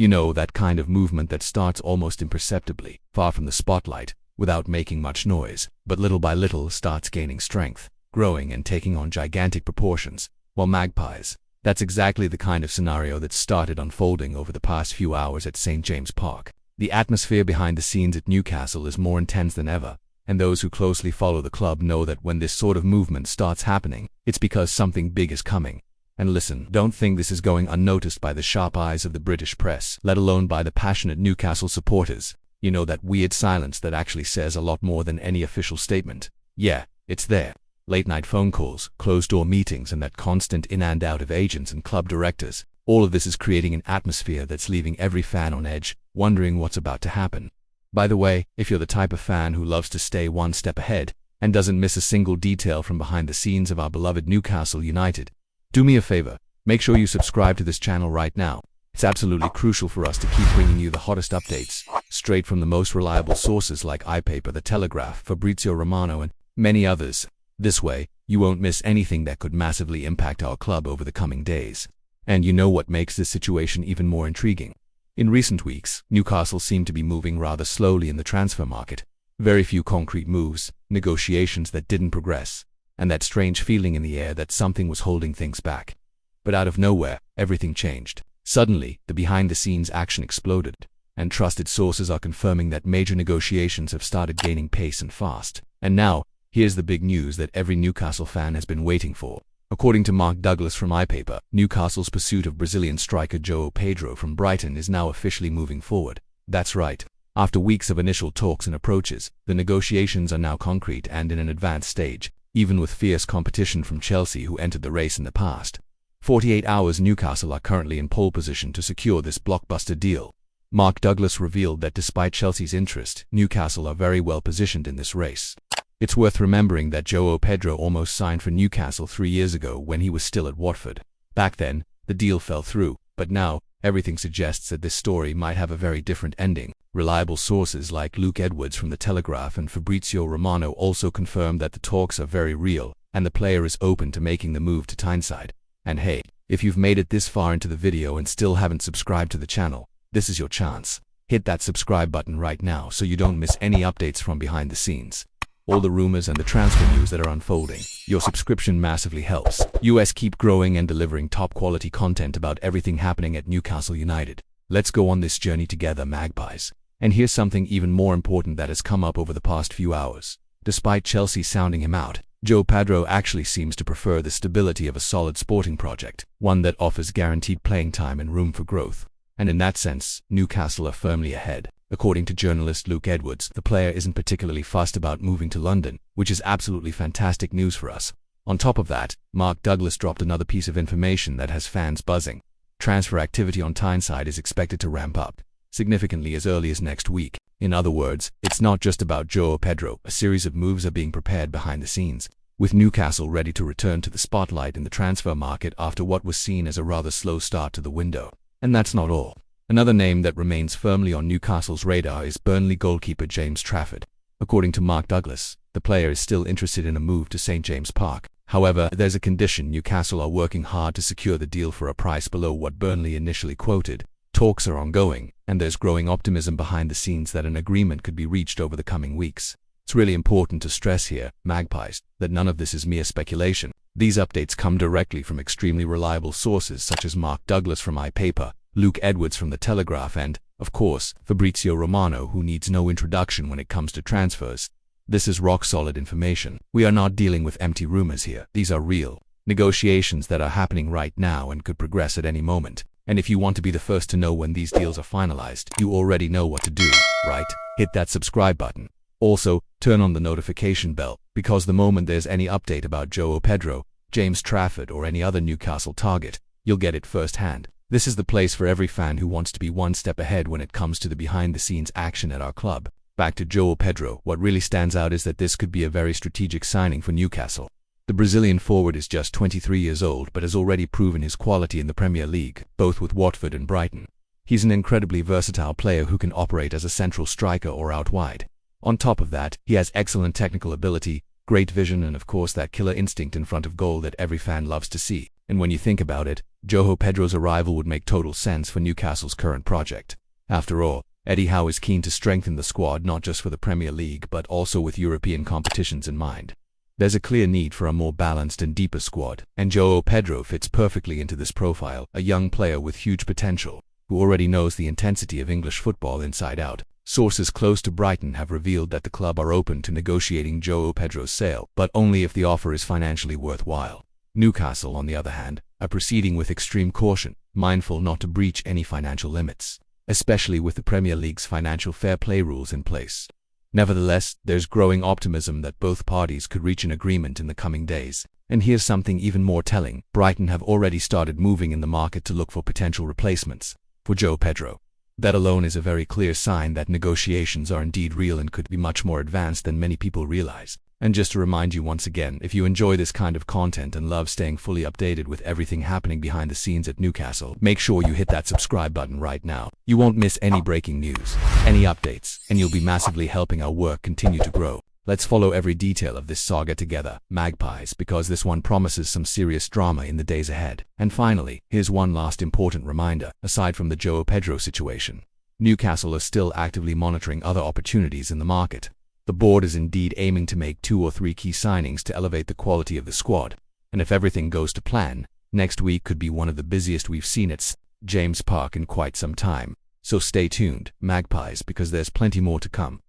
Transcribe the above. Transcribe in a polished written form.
You know, that kind of movement that starts almost imperceptibly, far from the spotlight, without making much noise, but little by little starts gaining strength, growing and taking on gigantic proportions. Well, magpies, that's exactly the kind of scenario that started unfolding over the past few hours at St. James Park. The atmosphere behind the scenes at Newcastle is more intense than ever, and those who closely follow the club know that when this sort of movement starts happening, it's because something big is coming. And listen, don't think this is going unnoticed by the sharp eyes of the British press, let alone by the passionate Newcastle supporters. You know, that weird silence that actually says a lot more than any official statement. Yeah, it's there. Late-night phone calls, closed-door meetings, and that constant in and out of agents and club directors. All of this is creating an atmosphere that's leaving every fan on edge, wondering what's about to happen. By the way, if you're the type of fan who loves to stay one step ahead and doesn't miss a single detail from behind the scenes of our beloved Newcastle United, do me a favor, make sure you subscribe to this channel right now. It's absolutely crucial for us to keep bringing you the hottest updates, straight from the most reliable sources like iPaper, The Telegraph, Fabrizio Romano, and many others. This way, you won't miss anything that could massively impact our club over the coming days. And you know what makes this situation even more intriguing? In recent weeks, Newcastle seemed to be moving rather slowly in the transfer market. Very few concrete moves, negotiations that didn't progress, and that strange feeling in the air that something was holding things back. But out of nowhere, everything changed. Suddenly, the behind-the-scenes action exploded, and trusted sources are confirming that major negotiations have started gaining pace and fast. And now, here's the big news that every Newcastle fan has been waiting for. According to Mark Douglas from iPaper, Newcastle's pursuit of Brazilian striker João Pedro from Brighton is now officially moving forward. That's right. After weeks of initial talks and approaches, the negotiations are now concrete and in an advanced stage, even with fierce competition from Chelsea, who entered the race in the past. 48 hours Newcastle are currently in pole position to secure this blockbuster deal. Mark Douglas revealed that despite Chelsea's interest, Newcastle are very well positioned in this race. It's worth remembering that João Pedro almost signed for Newcastle 3 years ago when he was still at Watford. Back then, the deal fell through, but now, everything suggests that this story might have a very different ending. Reliable sources like Luke Edwards from The Telegraph and Fabrizio Romano also confirm that the talks are very real, and the player is open to making the move to Tyneside. And hey, if you've made it this far into the video and still haven't subscribed to the channel, this is your chance. Hit that subscribe button right now so you don't miss any updates from behind the scenes. All the rumors and the transfer news that are unfolding. Your subscription massively helps us keep growing and delivering top quality content about everything happening at Newcastle United. Let's go on this journey together, magpies. And here's something even more important that has come up over the past few hours. Despite Chelsea sounding him out, João Pedro actually seems to prefer the stability of a solid sporting project, one that offers guaranteed playing time and room for growth. And in that sense, Newcastle are firmly ahead. According to journalist Luke Edwards, the player isn't particularly fussed about moving to London, which is absolutely fantastic news for us. On top of that, Mark Douglas dropped another piece of information that has fans buzzing. Transfer activity on Tyneside is expected to ramp up significantly as early as next week. In other words, it's not just about João Pedro. A series of moves are being prepared behind the scenes, with Newcastle ready to return to the spotlight in the transfer market after what was seen as a rather slow start to the window. And that's not all. Another name that remains firmly on Newcastle's radar is Burnley goalkeeper James Trafford. According to Mark Douglas, the player is still interested in a move to St. James Park. However, there's a condition: Newcastle are working hard to secure the deal for a price below what Burnley initially quoted. Talks are ongoing, and there's growing optimism behind the scenes that an agreement could be reached over the coming weeks. It's really important to stress here, magpies, that none of this is mere speculation. These updates come directly from extremely reliable sources such as Mark Douglas from iPaper, Luke Edwards from The Telegraph, and, of course, Fabrizio Romano, who needs no introduction when it comes to transfers. This is rock-solid information. We are not dealing with empty rumors here. These are real negotiations that are happening right now and could progress at any moment. And if you want to be the first to know when these deals are finalized, you already know what to do, right? Hit that subscribe button. Also, turn on the notification bell, because the moment there's any update about João Pedro, James Trafford, or any other Newcastle target, you'll get it firsthand. This is the place for every fan who wants to be one step ahead when it comes to the behind-the-scenes action at our club. Back to João Pedro, what really stands out is that this could be a very strategic signing for Newcastle. The Brazilian forward is just 23 years old but has already proven his quality in the Premier League, both with Watford and Brighton. He's an incredibly versatile player who can operate as a central striker or out wide. On top of that, he has excellent technical ability, great vision, and of course that killer instinct in front of goal that every fan loves to see. And when you think about it, João Pedro's arrival would make total sense for Newcastle's current project. After all, Eddie Howe is keen to strengthen the squad not just for the Premier League but also with European competitions in mind. There's a clear need for a more balanced and deeper squad, and João Pedro fits perfectly into this profile, a young player with huge potential, who already knows the intensity of English football inside out. Sources close to Brighton have revealed that the club are open to negotiating João Pedro's sale, but only if the offer is financially worthwhile. Newcastle, on the other hand, are proceeding with extreme caution, mindful not to breach any financial limits, especially with the Premier League's financial fair play rules in place. Nevertheless, there's growing optimism that both parties could reach an agreement in the coming days. And here's something even more telling. Brighton have already started moving in the market to look for potential replacements for João Pedro. That alone is a very clear sign that negotiations are indeed real and could be much more advanced than many people realize. And just to remind you once again, if you enjoy this kind of content and love staying fully updated with everything happening behind the scenes at Newcastle, make sure you hit that subscribe button right now. You won't miss any breaking news, any updates, and you'll be massively helping our work continue to grow. Let's follow every detail of this saga together, Magpies, because this one promises some serious drama in the days ahead. And finally, here's one last important reminder. Aside from the João Pedro situation, Newcastle are still actively monitoring other opportunities in the market. The board is indeed aiming to make 2 or 3 key signings to elevate the quality of the squad. And if everything goes to plan, next week could be one of the busiest we've seen at St. James Park in quite some time. So stay tuned, Magpies, because there's plenty more to come.